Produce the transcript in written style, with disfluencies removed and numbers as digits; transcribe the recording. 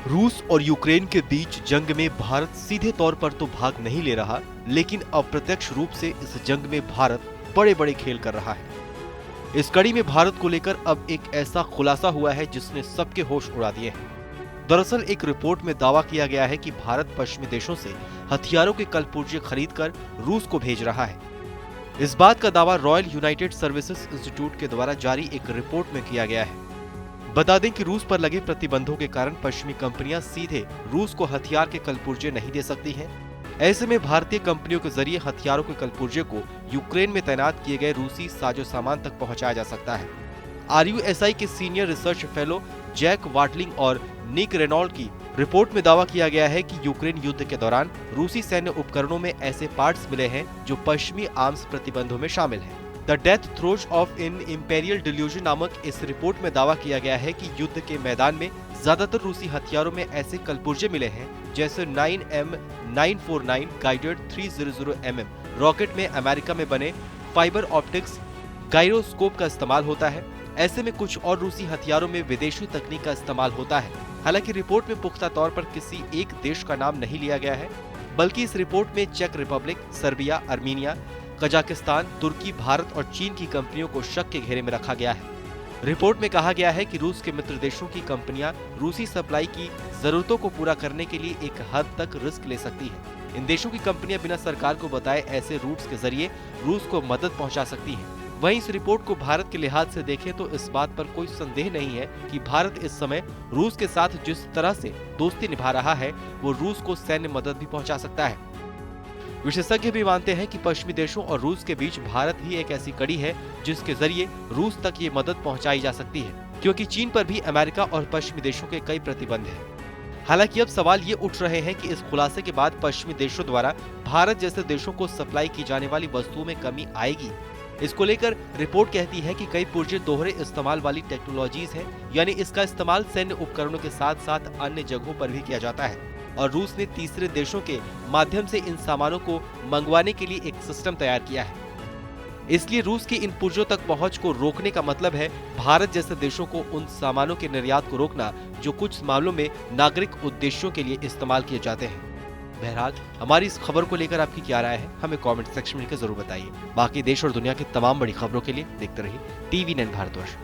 रूस और यूक्रेन के बीच जंग में भारत सीधे तौर पर तो भाग नहीं ले रहा, लेकिन अप्रत्यक्ष रूप से इस जंग में भारत बड़े बड़े खेल कर रहा है। इस कड़ी में भारत को लेकर अब एक ऐसा खुलासा हुआ है जिसने सबके होश उड़ा दिए हैं। दरअसल एक रिपोर्ट में दावा किया गया है कि भारत पश्चिमी देशों से हथियारों के कलपुर्जे खरीदकर रूस को भेज रहा है। इस बात का दावा रॉयल यूनाइटेड सर्विसेज इंस्टीट्यूट के द्वारा जारी एक रिपोर्ट में किया गया है। बता दें कि रूस पर लगे प्रतिबंधों के कारण पश्चिमी कंपनियां सीधे रूस को हथियार के कलपुर्जे नहीं दे सकती हैं। ऐसे में भारतीय कंपनियों के जरिए हथियारों के कलपुर्जे को यूक्रेन में तैनात किए गए रूसी साजो सामान तक पहुंचाया जा सकता है। RUSI के senior research fellow Jack Watling और निक रेनॉल्ड की रिपोर्ट में दावा किया गया है कि यूक्रेन युद्ध के दौरान रूसी सैन्य उपकरणों में ऐसे पार्ट्स मिले हैं जो पश्चिमी आर्म्स प्रतिबंधों में शामिल हैं। The death throws of in imperial delusion नामक इस रिपोर्ट में दावा किया गया है कि युद्ध के मैदान में ज्यादातर रूसी हथियारों में ऐसे कलपुर्जे मिले हैं जैसे 9M949 गाइडेड 300mm रॉकेट में अमेरिका में बने फाइबर ऑप्टिक्स गायरोस्कोप का इस्तेमाल होता है। ऐसे में कुछ और रूसी हथियारों में विदेशी तकनीक का इस्तेमाल होता है। हालांकि रिपोर्ट में पुख्ता तौर पर किसी एक देश का नाम नहीं लिया गया है, बल्कि इस रिपोर्ट में चेक रिपब्लिक, सर्बिया, अर्मीनिया, कजाकिस्तान, तुर्की, भारत और चीन की कंपनियों को शक के घेरे में रखा गया है। रिपोर्ट में कहा गया है कि रूस के मित्र देशों की कंपनियां रूसी सप्लाई की जरूरतों को पूरा करने के लिए एक हद तक रिस्क ले सकती हैं। इन देशों की कंपनियां बिना सरकार को बताए ऐसे रूट्स के जरिए रूस को मदद पहुंचा सकती हैं। वहीं इस रिपोर्ट को भारत के लिहाज से देखें तो इस बात पर कोई संदेह नहीं है कि भारत इस समय रूस के साथ जिस तरह से दोस्ती निभा रहा है वो रूस को सैन्य मदद भी पहुंचा सकता है। विशेषज्ञ भी मानते हैं कि पश्चिमी देशों और रूस के बीच भारत ही एक ऐसी कड़ी है जिसके जरिए रूस तक ये मदद पहुंचाई जा सकती है, क्योंकि चीन पर भी अमेरिका और पश्चिमी देशों के कई प्रतिबंध हैं। हालांकि अब सवाल ये उठ रहे हैं कि इस खुलासे के बाद पश्चिमी देशों द्वारा भारत जैसे देशों को सप्लाई की जाने वाली वस्तुओं में कमी आएगी। इसको लेकर रिपोर्ट कहती है कि कई पुर्जे दोहरे इस्तेमाल वाली टेक्नोलॉजीज हैं, यानी इसका इस्तेमाल सैन्य उपकरणों के साथ साथ अन्य जगहों पर भी किया जाता है और रूस ने तीसरे देशों के माध्यम से इन सामानों को मंगवाने के लिए एक सिस्टम तैयार किया है। इसलिए रूस की इन पुर्जों तक पहुंच को रोकने का मतलब है भारत जैसे देशों को उन सामानों के निर्यात को रोकना जो कुछ मामलों में नागरिक उद्देश्यों के लिए इस्तेमाल किए जाते हैं। बहरहाल हमारी इस खबर को लेकर आपकी क्या राय है, हमें कमेंट सेक्शन में लिखकर जरूर बताइए। बाकी देश और दुनिया की तमाम बड़ी खबरों के लिए देखते रहिए TV9 भारतवर्ष।